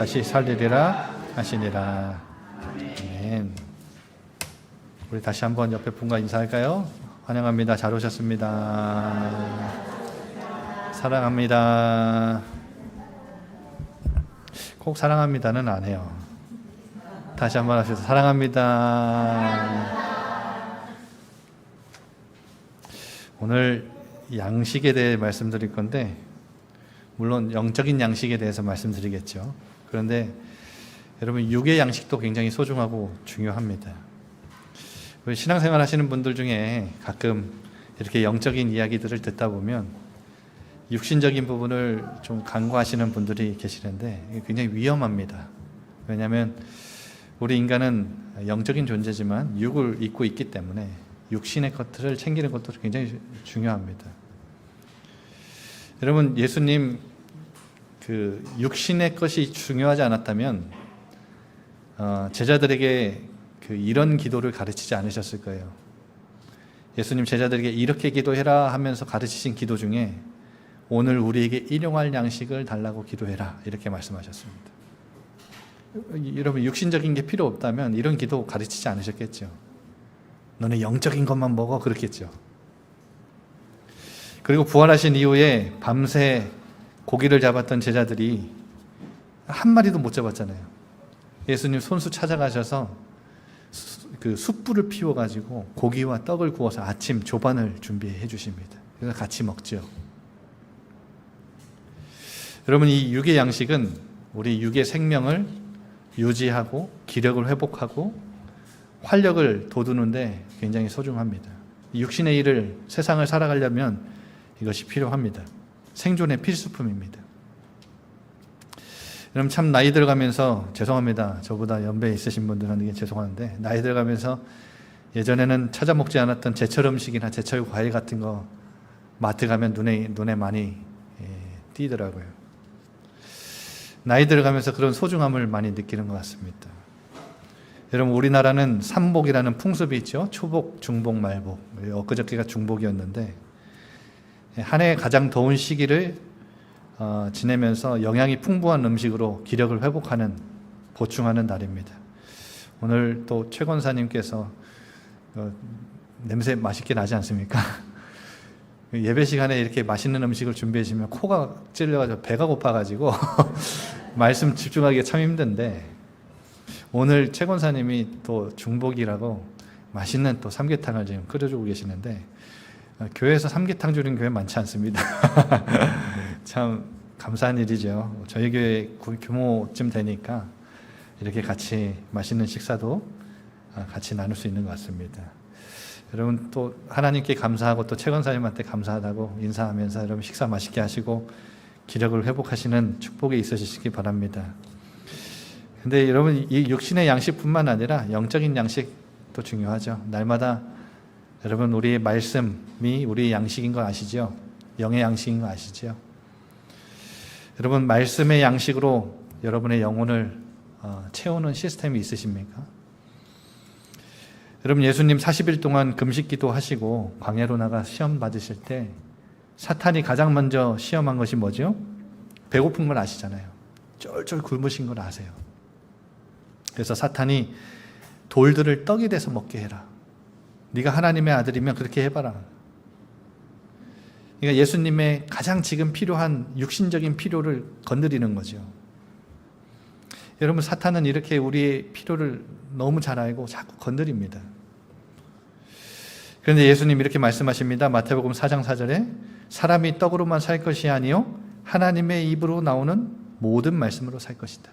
다시 살리리라 하시니라. 아멘. 우리 다시 한번 옆에 분과 인사할까요? 환영합니다. 잘 오셨습니다. 사랑합니다. 꼭 사랑합니다는 안 해요. 다시 한번 하셔서 사랑합니다. 오늘 양식에 대해 말씀드릴 건데, 물론 영적인 양식에 대해서 말씀드리겠죠. 그런데 여러분, 육의 양식도 굉장히 소중하고 중요합니다. 신앙생활 하시는 분들 중에 가끔 이렇게 영적인 이야기들을 듣다 보면 육신적인 부분을 좀 간과하시는 분들이 계시는데 굉장히 위험합니다. 왜냐하면 우리 인간은 영적인 존재지만 육을 입고 있기 때문에 육신의 것들을 챙기는 것도 굉장히 중요합니다. 여러분, 예수님 그 육신의 것이 중요하지 않았다면 제자들에게 이런 기도를 가르치지 않으셨을 거예요. 예수님 제자들에게 이렇게 기도해라 하면서 가르치신 기도 중에 오늘 우리에게 일용할 양식을 달라고 기도해라, 이렇게 말씀하셨습니다. 여러분, 육신적인 게 필요 없다면 이런 기도 가르치지 않으셨겠죠. 너네 영적인 것만 먹어, 그렇겠죠. 그리고 부활하신 이후에 밤새 고기를 잡았던 제자들이 한 마리도 못 잡았잖아요. 예수님 손수 찾아가셔서 그 숯불을 피워가지고 고기와 떡을 구워서 아침 조반을 준비해 주십니다. 그래서 같이 먹죠. 여러분, 이 육의 양식은 우리 육의 생명을 유지하고 기력을 회복하고 활력을 돋우는데 굉장히 소중합니다. 육신의 일을, 세상을 살아가려면 이것이 필요합니다. 생존의 필수품입니다. 여러분, 참 나이 들어가면서, 죄송합니다, 저보다 연배 있으신 분들한테 죄송한데, 나이 들어가면서 예전에는 찾아 먹지 않았던 제철 음식이나 제철 과일 같은 거 마트 가면 눈에 많이 띄더라고요. 나이 들어가면서 그런 소중함을 많이 느끼는 것 같습니다. 여러분, 우리나라는 삼복이라는 풍습이 있죠. 초복, 중복, 말복. 엊그저께가 중복이었는데 한 해 가장 더운 시기를 지내면서 영양이 풍부한 음식으로 기력을 회복하는, 보충하는 날입니다. 오늘 또 최 권사님께서 냄새 맛있게 나지 않습니까? 예배 시간에 이렇게 맛있는 음식을 준비해 주시면 코가 찔려가지고 배가 고파가지고 말씀 집중하기가 참 힘든데, 오늘 최 권사님이 또 중복이라고 맛있는 또 삼계탕을 지금 끓여주고 계시는데, 교회에서 삼계탕 주는 교회 많지 않습니다. 참 감사한 일이죠. 저희 교회 규모쯤 되니까 이렇게 같이 맛있는 식사도 같이 나눌 수 있는 것 같습니다. 여러분, 또 하나님께 감사하고 또 최 권사님한테 감사하다고 인사하면서 여러분 식사 맛있게 하시고 기력을 회복하시는 축복이 있으시기 바랍니다. 근데 여러분, 이 육신의 양식뿐만 아니라 영적인 양식도 중요하죠. 날마다 여러분, 우리의 말씀이 우리의 양식인 거 아시죠? 영의 양식인 거 아시죠? 여러분, 말씀의 양식으로 여러분의 영혼을 채우는 시스템이 있으십니까? 여러분, 예수님 40일 동안 금식기도 하시고 광야로 나가 시험 받으실 때 사탄이 가장 먼저 시험한 것이 뭐죠? 배고픈 걸 아시잖아요. 쫄쫄 굶으신 걸 아세요. 그래서 사탄이 돌들을 떡이 돼서 먹게 해라. 네가 하나님의 아들이면 그렇게 해봐라. 그러니까 예수님의 가장 지금 필요한 육신적인 필요를 건드리는 거죠. 여러분, 사탄은 이렇게 우리의 필요를 너무 잘 알고 자꾸 건드립니다. 그런데 예수님 이렇게 말씀하십니다. 마태복음 4장 4절에 사람이 떡으로만 살 것이 아니요 하나님의 입으로 나오는 모든 말씀으로 살 것이다.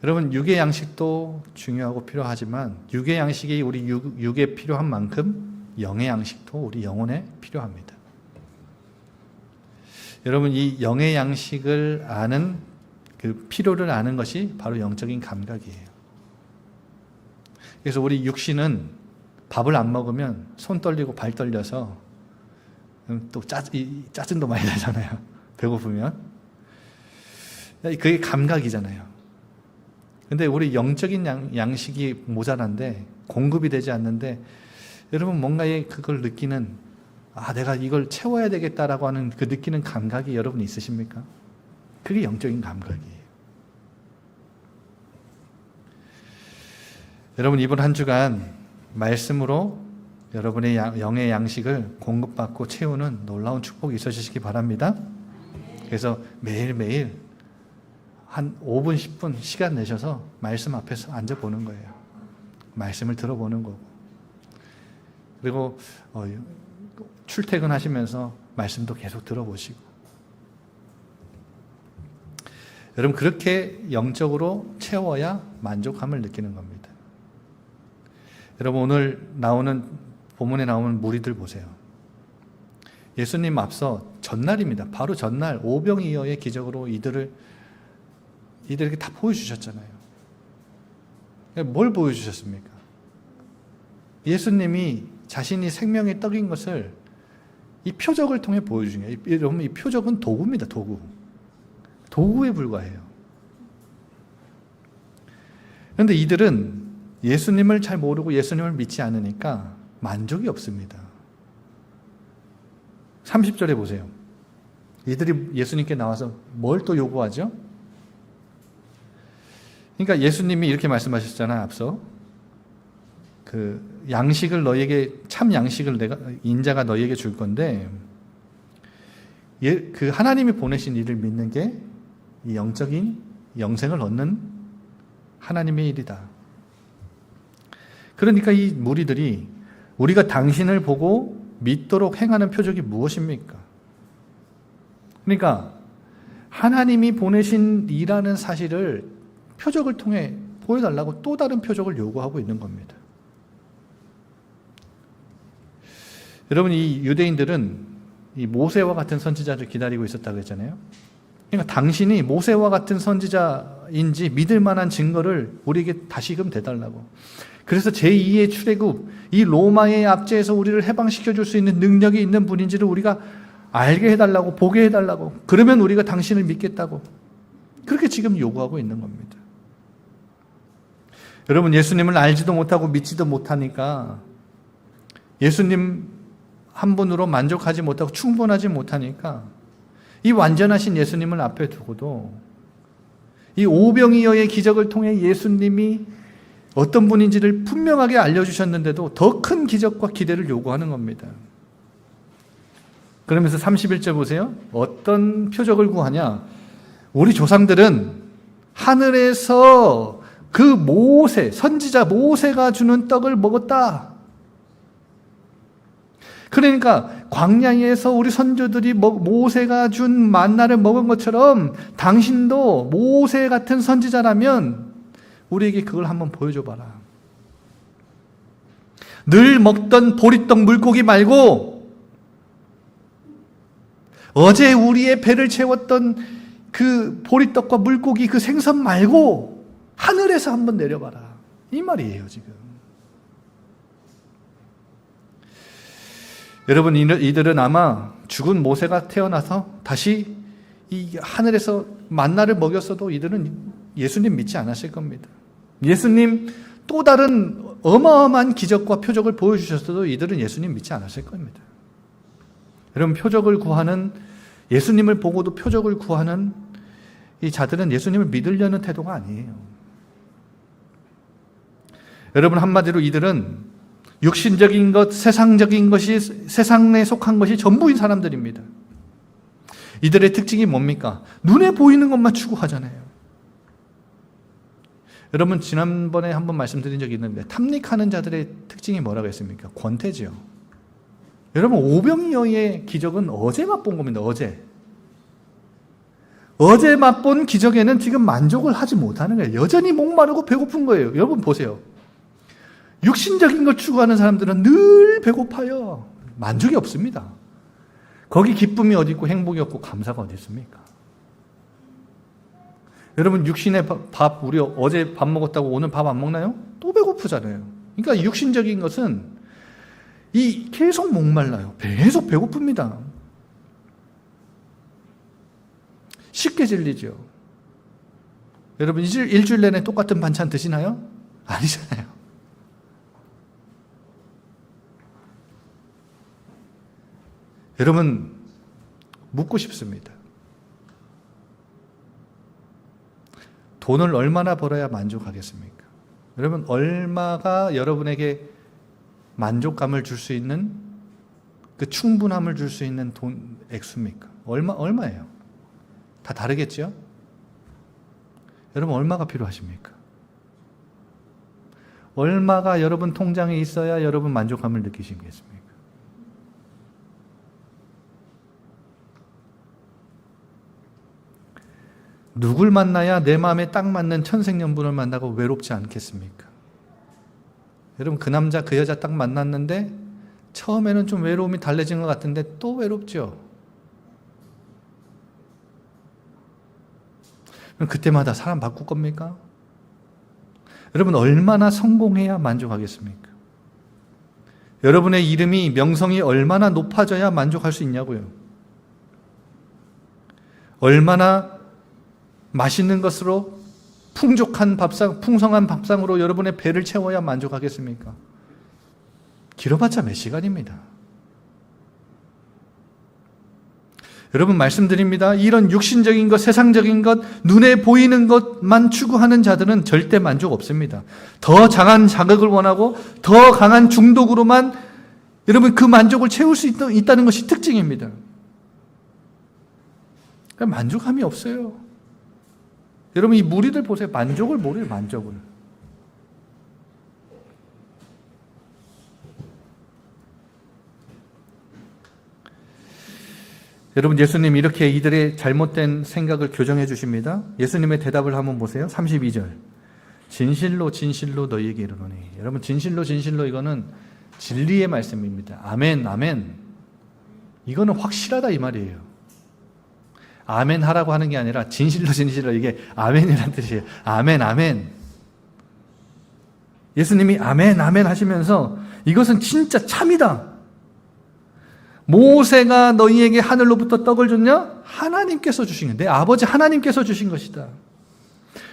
여러분, 육의 양식도 중요하고 필요하지만 육의 양식이 우리 육에 필요한 만큼 영의 양식도 우리 영혼에 필요합니다. 여러분, 이 영의 양식을 아는, 그 필요를 아는 것이 바로 영적인 감각이에요. 그래서 우리 육신은 밥을 안 먹으면 손 떨리고 발 떨려서 또 짜증도 많이 나잖아요. 배고프면. 그게 감각이잖아요. 근데 우리 영적인 양식이 모자란데, 공급이 되지 않는데, 여러분 뭔가의 그걸 느끼는, 내가 이걸 채워야 되겠다라고 하는 그 느끼는 감각이 여러분 있으십니까? 그게 영적인 감각이에요. 여러분, 이번 한 주간 말씀으로 여러분의 영의 양식을 공급받고 채우는 놀라운 축복이 있으시기 바랍니다. 그래서 매일매일 한 5분, 10분 시간 내셔서 말씀 앞에서 앉아보는 거예요. 말씀을 들어보는 거고. 그리고 출퇴근하시면서 말씀도 계속 들어보시고. 여러분, 그렇게 영적으로 채워야 만족함을 느끼는 겁니다. 여러분, 오늘 본문에 나오는 무리들 보세요. 예수님 앞서 전날입니다. 바로 전날 오병이어의 기적으로 이들에게 다 보여주셨잖아요. 뭘 보여주셨습니까? 예수님이 자신이 생명의 떡인 것을 이 표적을 통해 보여주신 거예요. 여러분, 이 표적은 도구입니다. 도구에 불과해요. 그런데 이들은 예수님을 잘 모르고 예수님을 믿지 않으니까 만족이 없습니다. 30절에 보세요. 이들이 예수님께 나와서 뭘 또 요구하죠? 그러니까 예수님이 이렇게 말씀하셨잖아요. 앞서 양식을 너희에게, 참 양식을 인자가 너희에게 줄 건데, 그 하나님이 보내신 이를 믿는 게 이 영적인 영생을 얻는 하나님의 일이다. 그러니까 이 무리들이 우리가 당신을 보고 믿도록 행하는 표적이 무엇입니까? 그러니까 하나님이 보내신 이라는 사실을 표적을 통해 보여달라고 또 다른 표적을 요구하고 있는 겁니다. 여러분, 이 유대인들은 이 모세와 같은 선지자를 기다리고 있었다고 했잖아요. 그러니까 당신이 모세와 같은 선지자인지 믿을 만한 증거를 우리에게 다시금 대달라고. 그래서 제2의 출애굽, 이 로마의 압제에서 우리를 해방시켜 줄 수 있는 능력이 있는 분인지를 우리가 알게 해달라고, 보게 해달라고. 그러면 우리가 당신을 믿겠다고. 그렇게 지금 요구하고 있는 겁니다. 여러분, 예수님을 알지도 못하고 믿지도 못하니까, 예수님 한 분으로 만족하지 못하고 충분하지 못하니까 이 완전하신 예수님을 앞에 두고도 이 오병이어의 기적을 통해 예수님이 어떤 분인지를 분명하게 알려주셨는데도 더 큰 기적과 기대를 요구하는 겁니다. 그러면서 31절 보세요. 어떤 표적을 구하냐? 우리 조상들은 하늘에서 그 선지자 모세가 주는 떡을 먹었다. 그러니까 광야에서 우리 선조들이 모세가 준 만나를 먹은 것처럼 당신도 모세 같은 선지자라면 우리에게 그걸 한번 보여줘 봐라. 늘 먹던 보리떡 물고기 말고 어제 우리의 배를 채웠던 그 보리떡과 물고기 그 생선 말고 하늘에서 한번 내려봐라. 이 말이에요, 지금. 여러분, 이들은 아마 죽은 모세가 태어나서 다시 이 하늘에서 만나를 먹였어도 이들은 예수님 믿지 않았을 겁니다. 예수님 또 다른 어마어마한 기적과 표적을 보여주셨어도 이들은 예수님 믿지 않았을 겁니다. 여러분, 표적을 구하는, 예수님을 보고도 표적을 구하는 이 자들은 예수님을 믿으려는 태도가 아니에요. 여러분, 한마디로 이들은 육신적인 것, 세상적인 것이, 세상에 속한 것이 전부인 사람들입니다. 이들의 특징이 뭡니까? 눈에 보이는 것만 추구하잖아요. 여러분, 지난번에 한번 말씀드린 적이 있는데 탐닉하는 자들의 특징이 뭐라고 했습니까? 권태지요. 여러분, 오병이어의 기적은 어제 맛본 겁니다. 어제 맛본 기적에는 지금 만족을 하지 못하는 거예요. 여전히 목마르고 배고픈 거예요. 여러분 보세요. 육신적인 걸 추구하는 사람들은 늘 배고파요. 만족이 없습니다. 거기 기쁨이 어디 있고 행복이 없고 감사가 어디 있습니까? 여러분, 육신의 밥, 우리 어제 밥 먹었다고 오늘 밥 안 먹나요? 또 배고프잖아요. 그러니까 육신적인 것은 계속 목말라요. 계속 배고픕니다. 쉽게 질리죠. 여러분, 일주일 내내 똑같은 반찬 드시나요? 아니잖아요. 여러분, 묻고 싶습니다. 돈을 얼마나 벌어야 만족하겠습니까? 여러분, 얼마가 여러분에게 만족감을 줄 수 있는, 그 충분함을 줄 수 있는 돈 액수입니까? 얼마예요? 다 다르겠죠? 여러분, 얼마가 필요하십니까? 얼마가 여러분 통장에 있어야 여러분 만족감을 느끼시겠습니까? 누굴 만나야 내 마음에 딱 맞는 천생연분을 만나고 외롭지 않겠습니까? 여러분, 그 남자 그 여자 딱 만났는데 처음에는 좀 외로움이 달래진 것 같은데 또 외롭죠? 그럼 그때마다 사람 바꿀 겁니까? 여러분, 얼마나 성공해야 만족하겠습니까? 여러분의 이름이, 명성이 얼마나 높아져야 만족할 수 있냐고요? 얼마나 맛있는 것으로 풍성한 밥상으로 여러분의 배를 채워야 만족하겠습니까? 길어봤자 몇 시간입니다. 여러분, 말씀드립니다. 이런 육신적인 것, 세상적인 것, 눈에 보이는 것만 추구하는 자들은 절대 만족 없습니다. 더 강한 자극을 원하고 더 강한 중독으로만 여러분 그 만족을 채울 수 있다는 것이 특징입니다. 그러니까 만족함이 없어요. 여러분, 이 무리들 보세요. 만족을 모르요, 만족을. 여러분, 예수님 이렇게 이들의 잘못된 생각을 교정해 주십니다. 예수님의 대답을 한번 보세요. 32절. 진실로 진실로 너희에게 이르노니. 여러분, 진실로 진실로 이거는 진리의 말씀입니다. 아멘, 아멘. 이거는 확실하다 이 말이에요. 아멘 하라고 하는 게 아니라 진실로 진실로, 이게 아멘이라는 뜻이에요. 아멘, 아멘. 예수님이 아멘, 아멘 하시면서 이것은 진짜 참이다. 모세가 너희에게 하늘로부터 떡을 줬냐? 하나님께서 주신 것, 내 아버지 하나님께서 주신 것이다.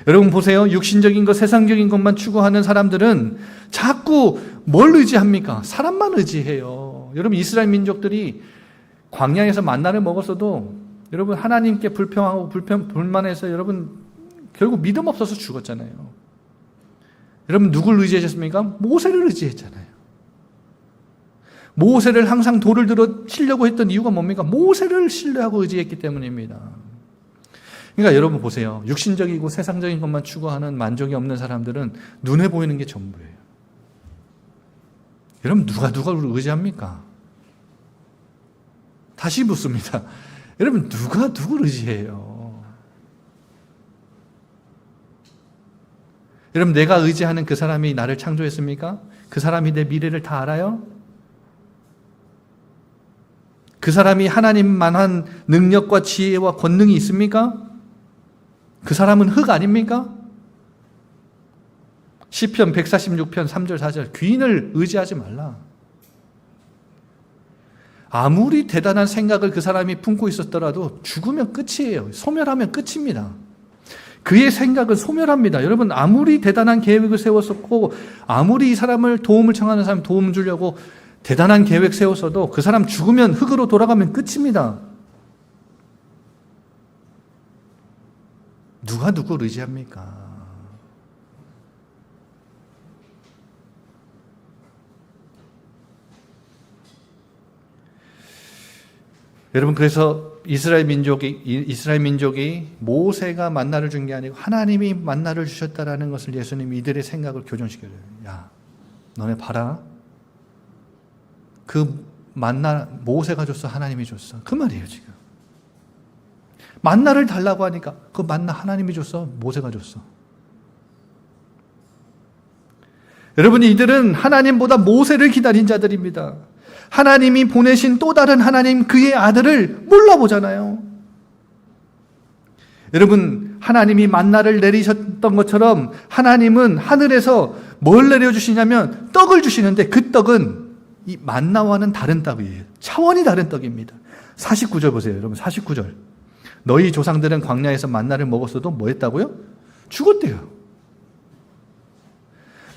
여러분 보세요. 육신적인 것, 세상적인 것만 추구하는 사람들은 자꾸 뭘 의지합니까? 사람만 의지해요. 여러분, 이스라엘 민족들이 광야에서 만나를 먹었어도 여러분 하나님께 불평하고 불만해서 여러분 결국 믿음 없어서 죽었잖아요. 여러분, 누굴 의지하셨습니까? 모세를 의지했잖아요. 모세를 항상 돌을 들어 치려고 했던 이유가 뭡니까? 모세를 신뢰하고 의지했기 때문입니다. 그러니까 여러분 보세요. 육신적이고 세상적인 것만 추구하는 만족이 없는 사람들은 눈에 보이는 게 전부예요. 여러분, 누가 누구를 의지합니까? 다시 묻습니다. 여러분, 누가 누구를 의지해요? 여러분, 내가 의지하는 그 사람이 나를 창조했습니까? 그 사람이 내 미래를 다 알아요? 그 사람이 하나님만한 능력과 지혜와 권능이 있습니까? 그 사람은 흙 아닙니까? 시편 146편 3절 4절. 귀인을 의지하지 말라. 아무리 대단한 생각을 그 사람이 품고 있었더라도 죽으면 끝이에요. 소멸하면 끝입니다. 그의 생각은 소멸합니다. 여러분, 아무리 대단한 계획을 세웠었고 아무리 이 사람을 도움을 청하는 사람 도움을 주려고 대단한 계획 세웠어도 그 사람 죽으면 흙으로 돌아가면 끝입니다. 누가 누구를 의지합니까? 여러분, 그래서 이스라엘 민족이 모세가 만나를 준 게 아니고 하나님이 만나를 주셨다라는 것을 예수님이 이들의 생각을 교정시켜줘요. 야, 너네 봐라. 그 만나 모세가 줬어, 하나님이 줬어. 그 말이에요, 지금. 만나를 달라고 하니까 그 만나 하나님이 줬어, 모세가 줬어. 여러분, 이들은 하나님보다 모세를 기다린 자들입니다. 하나님이 보내신 또 다른 하나님, 그의 아들을 몰라보잖아요. 여러분, 하나님이 만나를 내리셨던 것처럼 하나님은 하늘에서 뭘 내려주시냐면 떡을 주시는데 그 떡은 이 만나와는 다른 떡이에요. 차원이 다른 떡입니다. 49절 보세요. 여러분, 49절. 너희 조상들은 광야에서 만나를 먹었어도 뭐 했다고요? 죽었대요.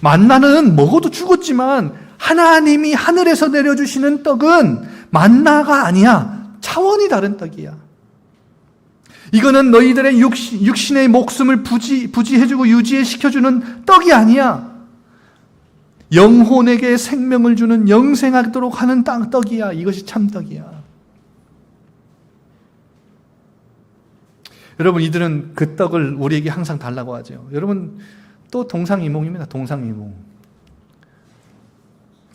만나는 먹어도 죽었지만 하나님이 하늘에서 내려주시는 떡은 만나가 아니야. 차원이 다른 떡이야. 이거는 너희들의 육신의 목숨을 부지해주고 유지시켜주는 떡이 아니야. 영혼에게 생명을 주는 영생하도록 하는 떡이야. 이것이 참떡이야. 여러분, 이들은 그 떡을 우리에게 항상 달라고 하죠. 여러분, 또 동상이몽입니다. 동상이몽.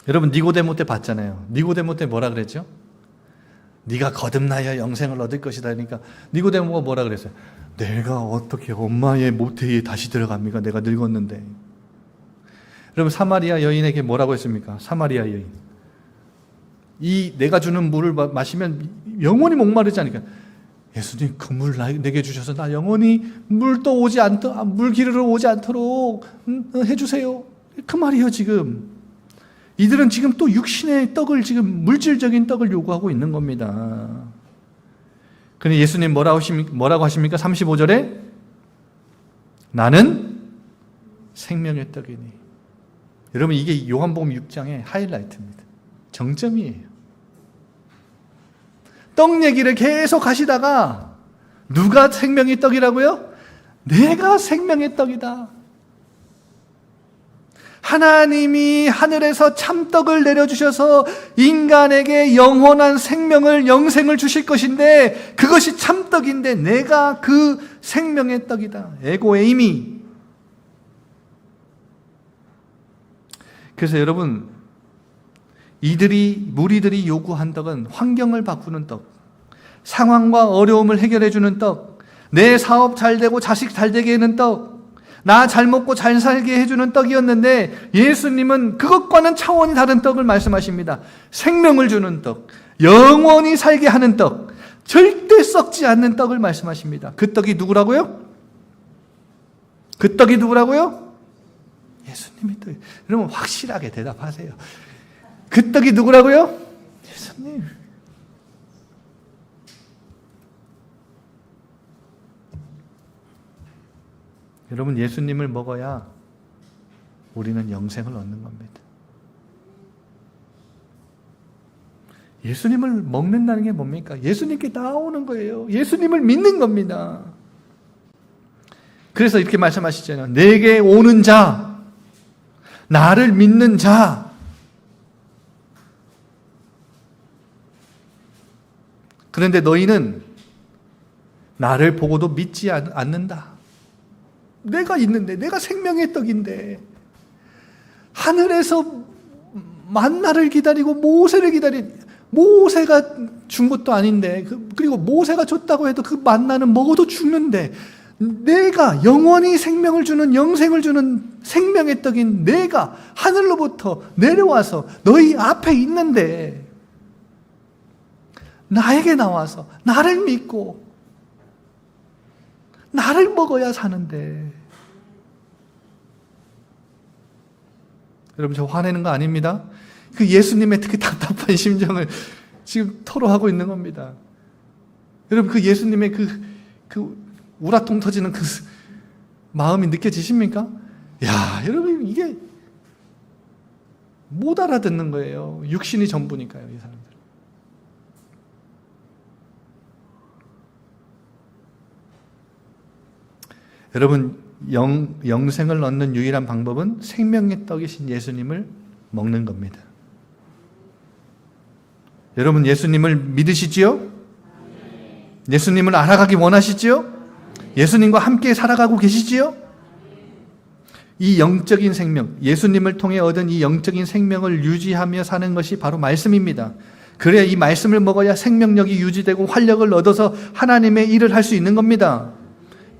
여러분, 니고데모 때 봤잖아요. 니고데모 때 뭐라 그랬죠? 네가 거듭나야 영생을 얻을 것이다. 그러니까 니고데모가 뭐라 그랬어요? 내가 어떻게 엄마의 모태에 다시 들어갑니까? 내가 늙었는데. 여러분, 사마리아 여인에게 뭐라고 했습니까? 사마리아 여인. 이 내가 주는 물을 마시면 영원히 목마르지 않으니까, 예수님 그 물 내게 주셔서 나 영원히 물 기르러 오지 않도록 해주세요. 그 말이에요. 지금 이들은 지금 또 육신의 떡을, 지금 물질적인 떡을 요구하고 있는 겁니다. 그런데 예수님 뭐라고 하십니까? 35절에 나는 생명의 떡이니. 여러분, 이게 요한복음 6장의 하이라이트입니다. 정점이에요. 떡 얘기를 계속 하시다가 누가 생명의 떡이라고요? 내가 생명의 떡이다. 하나님이 하늘에서 참떡을 내려주셔서 인간에게 영원한 생명을, 영생을 주실 것인데 그것이 참떡인데 내가 그 생명의 떡이다. 에고에이미. 그래서 여러분, 무리들이 요구한 떡은 환경을 바꾸는 떡, 상황과 어려움을 해결해주는 떡, 내 사업 잘 되고 자식 잘 되게 하는 떡, 나 잘 먹고 잘 살게 해주는 떡이었는데 예수님은 그것과는 차원이 다른 떡을 말씀하십니다. 생명을 주는 떡, 영원히 살게 하는 떡, 절대 썩지 않는 떡을 말씀하십니다. 그 떡이 누구라고요? 그 떡이 누구라고요? 예수님의 떡. 여러분, 확실하게 대답하세요. 그 떡이 누구라고요? 예수님. 여러분, 예수님을 먹어야 우리는 영생을 얻는 겁니다. 예수님을 먹는다는 게 뭡니까? 예수님께 나오는 거예요. 예수님을 믿는 겁니다. 그래서 이렇게 말씀하시잖아요. 내게 오는 자, 나를 믿는 자. 그런데 너희는 나를 보고도 믿지 않는다. 내가 있는데, 내가 생명의 떡인데, 하늘에서 만나를 기다리고 모세를 모세가 준 것도 아닌데, 그리고 모세가 줬다고 해도 그 만나는 먹어도 죽는데, 내가 영원히 생명을 주는, 영생을 주는 생명의 떡인 내가 하늘로부터 내려와서 너희 앞에 있는데, 나에게 나와서 나를 믿고 나를 먹어야 사는데. 여러분, 저 화내는 거 아닙니다. 그 예수님의 그 답답한 심정을 지금 토로하고 있는 겁니다. 여러분, 그 예수님의 그 우라통 터지는 그 마음이 느껴지십니까? 야, 여러분, 이게 못 알아듣는 거예요. 육신이 전부니까요, 이 사람들. 여러분, 영생을 얻는 유일한 방법은 생명의 떡이신 예수님을 먹는 겁니다. 여러분, 예수님을 믿으시지요? 예수님을 알아가기 원하시지요? 예수님과 함께 살아가고 계시지요? 이 영적인 생명, 예수님을 통해 얻은 이 영적인 생명을 유지하며 사는 것이 바로 말씀입니다. 그래야 이 말씀을 먹어야 생명력이 유지되고 활력을 얻어서 하나님의 일을 할 수 있는 겁니다.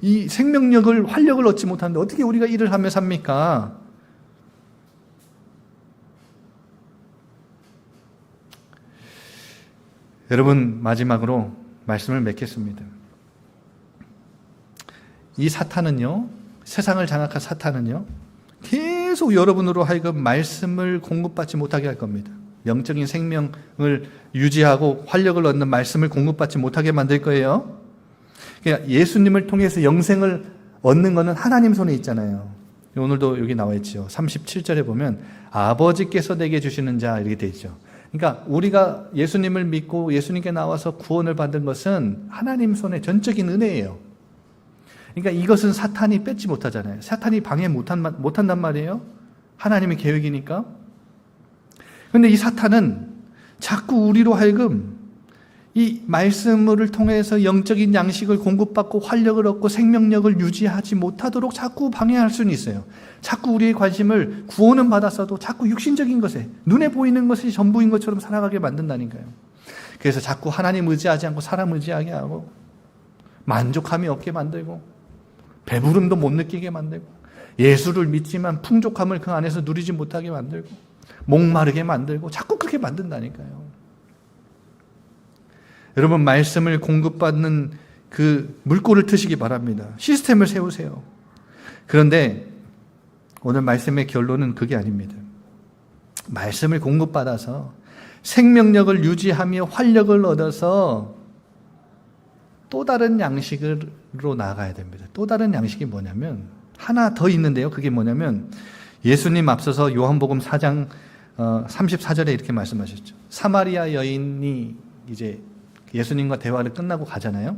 이 생명력을, 활력을 얻지 못하는데 어떻게 우리가 일을 하며 삽니까? 여러분, 마지막으로 말씀을 맺겠습니다. 이 사탄은요, 세상을 장악한 사탄은요, 계속 여러분으로 하여금 말씀을 공급받지 못하게 할 겁니다. 영적인 생명을 유지하고 활력을 얻는 말씀을 공급받지 못하게 만들 거예요. 그러니까 예수님을 통해서 영생을 얻는 것은 하나님 손에 있잖아요. 오늘도 여기 나와 있죠. 37절에 보면 아버지께서 내게 주시는 자 이렇게 돼 있죠. 그러니까 우리가 예수님을 믿고 예수님께 나와서 구원을 받은 것은 하나님 손의 전적인 은혜예요. 그러니까 이것은 사탄이 뺏지 못하잖아요. 사탄이 방해 못한단 말이에요. 하나님의 계획이니까. 그런데 이 사탄은 자꾸 우리로 하여금 이 말씀을 통해서 영적인 양식을 공급받고 활력을 얻고 생명력을 유지하지 못하도록 자꾸 방해할 수는 있어요. 자꾸 우리의 관심을 구원은 받았어도 자꾸 육신적인 것에, 눈에 보이는 것이 전부인 것처럼 살아가게 만든다니까요. 그래서 자꾸 하나님 의지하지 않고 사람 의지하게 하고, 만족함이 없게 만들고, 배부름도 못 느끼게 만들고, 예수를 믿지만 풍족함을 그 안에서 누리지 못하게 만들고, 목마르게 만들고, 자꾸 그렇게 만든다니까요. 여러분, 말씀을 공급받는 그 물꼬를 트시기 바랍니다. 시스템을 세우세요. 그런데 오늘 말씀의 결론은 그게 아닙니다. 말씀을 공급받아서 생명력을 유지하며 활력을 얻어서 또 다른 양식으로 나아가야 됩니다. 또 다른 양식이 뭐냐면, 하나 더 있는데요. 그게 뭐냐면, 예수님 앞서서 요한복음 4장 34절에 이렇게 말씀하셨죠. 사마리아 여인이 이제 예수님과 대화를 끝나고 가잖아요.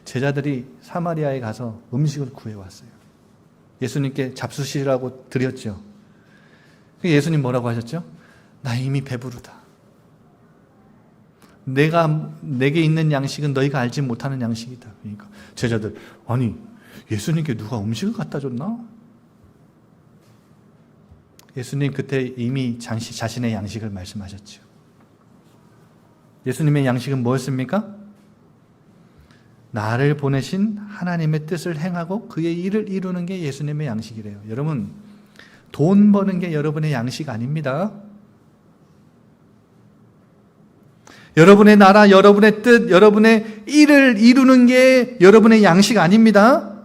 제자들이 사마리아에 가서 음식을 구해왔어요. 예수님께 잡수시라고 드렸죠. 예수님 뭐라고 하셨죠? 나 이미 배부르다. 내게 있는 양식은 너희가 알지 못하는 양식이다. 그러니까 제자들, 아니 예수님께 누가 음식을 갖다 줬나? 예수님 그때 이미 자신의 양식을 말씀하셨죠. 예수님의 양식은 뭐였습니까? 나를 보내신 하나님의 뜻을 행하고 그의 일을 이루는 게 예수님의 양식이래요. 여러분, 돈 버는 게 여러분의 양식 아닙니다. 여러분의 나라, 여러분의 뜻, 여러분의 일을 이루는 게 여러분의 양식 아닙니다.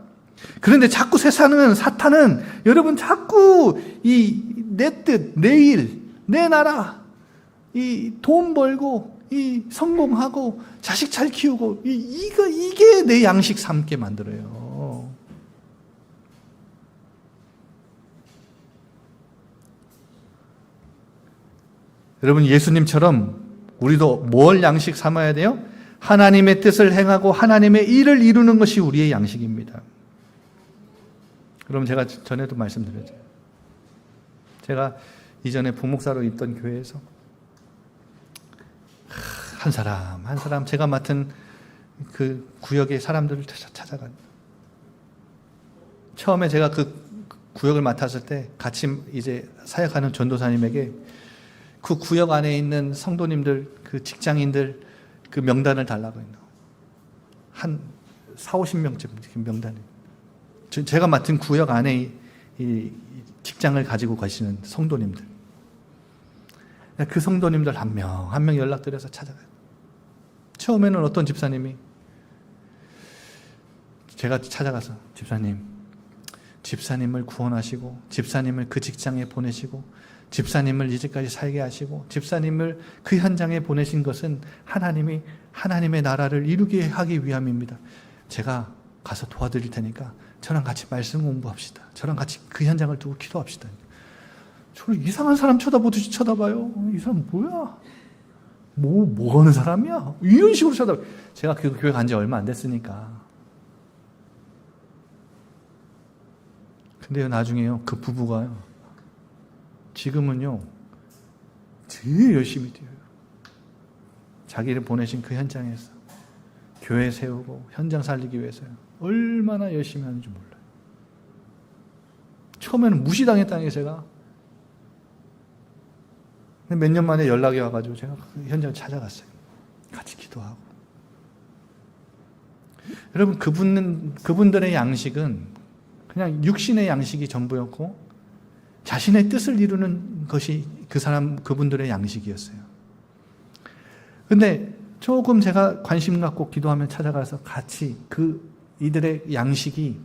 그런데 자꾸 세상은, 사탄은 여러분 자꾸 내 뜻, 내 일, 내 나라, 이 돈 벌고 이 성공하고 자식 잘 키우고 이게 내 양식 삼게 만들어요. 여러분, 예수님처럼 우리도 뭘 양식 삼아야 돼요? 하나님의 뜻을 행하고 하나님의 일을 이루는 것이 우리의 양식입니다. 그럼 제가 전에도 말씀드렸죠. 제가 이전에 부목사로 있던 교회에서 한 사람 제가 맡은 그 구역의 사람들을 찾아간. 처음에 제가 그 구역을 맡았을 때 같이 이제 사역하는 전도사님에게 그 구역 안에 있는 성도님들, 그 직장인들 그 명단을 달라고 했나. 한 40-50명쯤 명단이. 제가 맡은 구역 안에 이 직장을 가지고 가시는 성도님들. 그 성도님들 한 명 연락드려서 찾아가요. 처음에는 어떤 집사님이 제가 찾아가서 집사님을 구원하시고 집사님을 그 직장에 보내시고 집사님을 이제까지 살게 하시고 집사님을 그 현장에 보내신 것은 하나님의 나라를 이루게 하기 위함입니다. 제가 가서 도와드릴 테니까 저랑 같이 말씀 공부합시다. 저랑 같이 그 현장을 두고 기도합시다. 저를 이상한 사람 쳐다보듯이 쳐다봐요. 이 사람 뭐야? 뭐 하는 사람이야? 이런 식으로 쳐다봐요. 제가 그 교회 간 지 얼마 안 됐으니까. 근데요, 나중에요, 그 부부가요, 지금은요, 되게 열심히 뛰어요. 자기를 보내신 그 현장에서 교회 세우고 현장 살리기 위해서요. 얼마나 열심히 하는지 몰라요. 처음에는 무시당했다는 게 제가. 몇 년 만에 연락이 와가지고 제가 그 현장을 찾아갔어요. 같이 기도하고. 여러분, 그분들의 양식은 그냥 육신의 양식이 전부였고 자신의 뜻을 이루는 것이 그분들의 양식이었어요. 근데 조금 제가 관심 갖고 기도하면 찾아가서 같이 이들의 양식이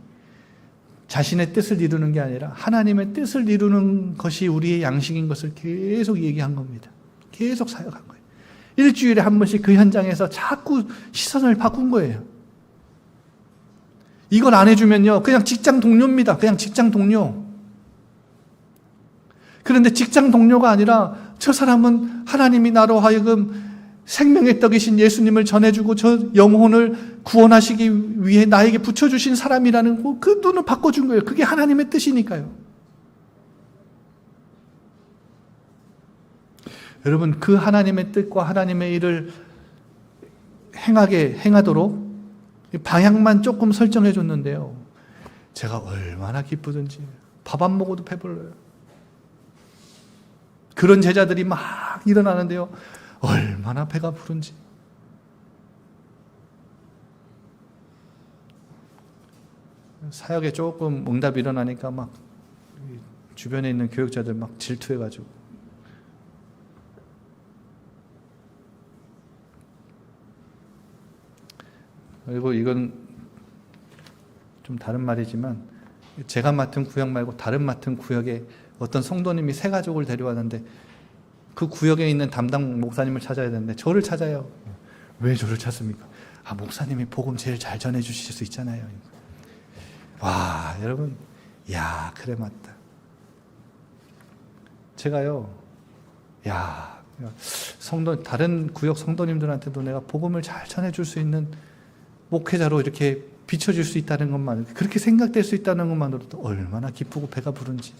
자신의 뜻을 이루는 게 아니라 하나님의 뜻을 이루는 것이 우리의 양식인 것을 계속 얘기한 겁니다. 계속 사역한 거예요. 일주일에 한 번씩 그 현장에서 자꾸 시선을 바꾼 거예요. 이걸 안 해주면요, 그냥 직장 동료입니다. 그냥 직장 동료. 그런데 직장 동료가 아니라 저 사람은 하나님이 나로 하여금 생명의 떡이신 예수님을 전해주고 저 영혼을 구원하시기 위해 나에게 붙여주신 사람이라는 그 눈을 바꿔준 거예요. 그게 하나님의 뜻이니까요. 여러분, 그 하나님의 뜻과 하나님의 일을 행하도록 방향만 조금 설정해 줬는데요, 제가 얼마나 기쁘든지 밥 안 먹어도 배불러요. 그런 제자들이 막 일어나는데요, 얼마나 배가 부른지. 사역에 조금 응답이 일어나니까 막 주변에 있는 교육자들 막 질투해가지고, 그리고 이건 좀 다른 말이지만 제가 맡은 구역 말고 다른 맡은 구역에 어떤 성도님이 새 가족을 데려왔는데 그 구역에 있는 담당 목사님을 찾아야 되는데 저를 찾아요. 왜 저를 찾습니까? 목사님이 복음 제일 잘 전해주실 수 있잖아요. 와, 여러분, 야, 그래 맞다. 제가요, 야, 다른 구역 성도님들한테도 내가 복음을 잘 전해줄 수 있는 목회자로 이렇게 비춰질 수 있다는 것만, 그렇게 생각될 수 있다는 것만으로도 얼마나 기쁘고 배가 부른지.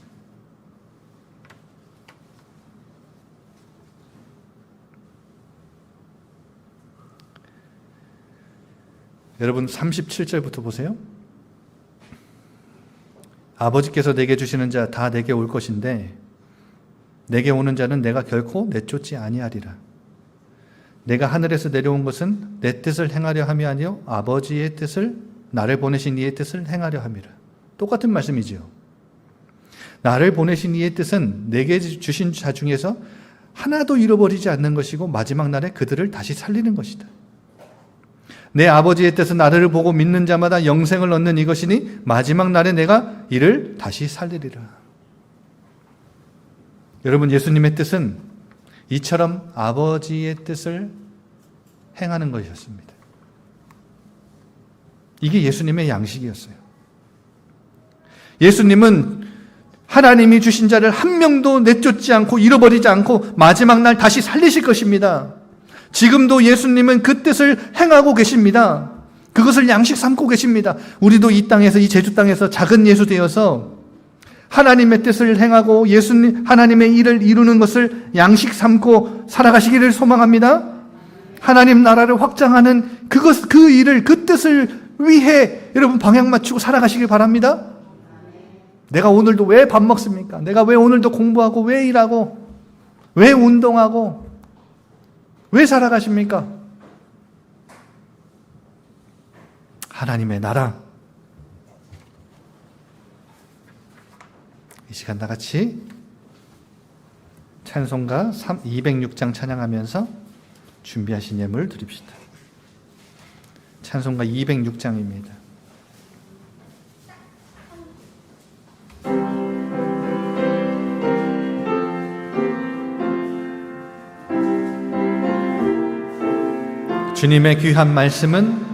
여러분, 37절부터 보세요. 아버지께서 내게 주시는 자 다 내게 올 것인데 내게 오는 자는 내가 결코 내쫓지 아니하리라. 내가 하늘에서 내려온 것은 내 뜻을 행하려 함이 아니요 아버지의 뜻을, 나를 보내신 이의 뜻을 행하려 함이라. 똑같은 말씀이지요. 나를 보내신 이의 뜻은 내게 주신 자 중에서 하나도 잃어버리지 않는 것이고 마지막 날에 그들을 다시 살리는 것이다. 내 아버지의 뜻은 나를 보고 믿는 자마다 영생을 얻는 이것이니 마지막 날에 내가 이를 다시 살리리라. 여러분, 예수님의 뜻은 이처럼 아버지의 뜻을 행하는 것이었습니다. 이게 예수님의 양식이었어요. 예수님은 하나님이 주신 자를 한 명도 내쫓지 않고 잃어버리지 않고 마지막 날 다시 살리실 것입니다. 지금도 예수님은 그 뜻을 행하고 계십니다. 그것을 양식 삼고 계십니다. 우리도 이 땅에서, 이 제주 땅에서 작은 예수 되어서 하나님의 뜻을 행하고 하나님의 일을 이루는 것을 양식 삼고 살아가시기를 소망합니다. 하나님 나라를 확장하는 그 일을, 그 뜻을 위해 여러분 방향 맞추고 살아가시길 바랍니다. 내가 오늘도 왜 밥 먹습니까? 내가 왜 오늘도 공부하고, 왜 일하고, 왜 운동하고, 왜 살아가십니까? 하나님의 나라. 이 시간 다 같이 찬송가 206장 찬양하면서 준비하신 예물 드립시다. 찬송가 206장입니다. 주님의 귀한 말씀은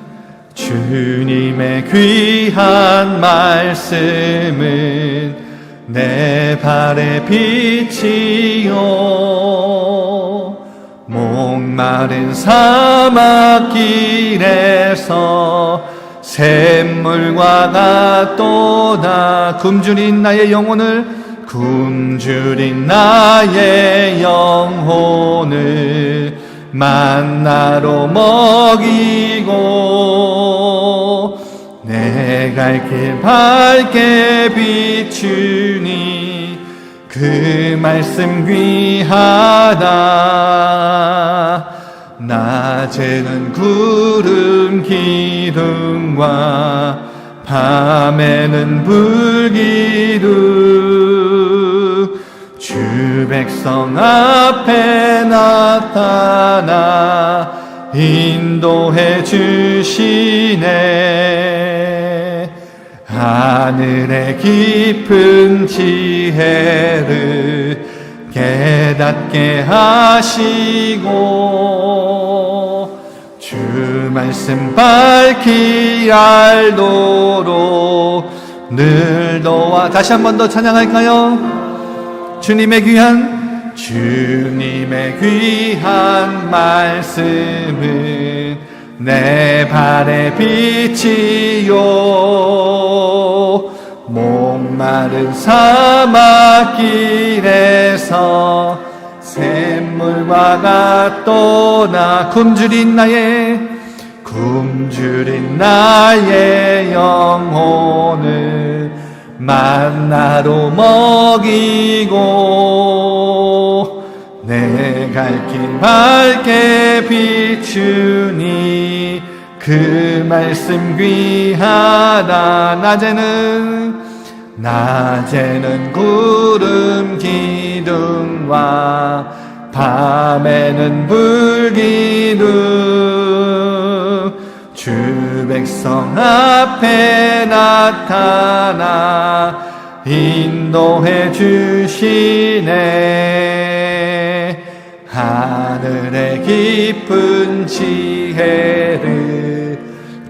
내 발의 빛이요 목마른 사막길에서 샘물과 같도다. 굶주린 나의 영혼을 만나로 먹이고 내 갈 길 밝게 비추니 그 말씀 귀하다. 낮에는 구름 기둥과 밤에는 불기둥 주 백성 앞에 나타나 인도해 주시네. 하늘의 깊은 지혜를 깨닫게 하시고 주 말씀 밝히 알도록 늘 너와. 다시 한 번 더 찬양할까요? 주님의 귀한 주님의 귀한 말씀은 내 발의 빛이요 목마른 사막길에서 샘물과 같도다. 굶주린 나의 영혼을 만나로 먹이고 내 갈 길 밝게 비추니 그 말씀 귀하다. 낮에는 구름 기둥과 밤에는 불기둥 주 백성 앞에 나타나 인도해 주시네. 하늘의 깊은 지혜를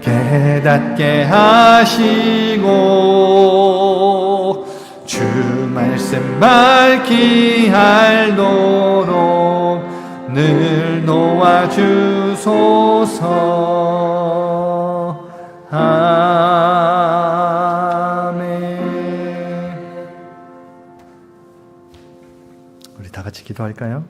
깨닫게 하시고 주 말씀 밝히 알도록 늘 도와주소서. 아멘. 우리 다 같이 기도할까요?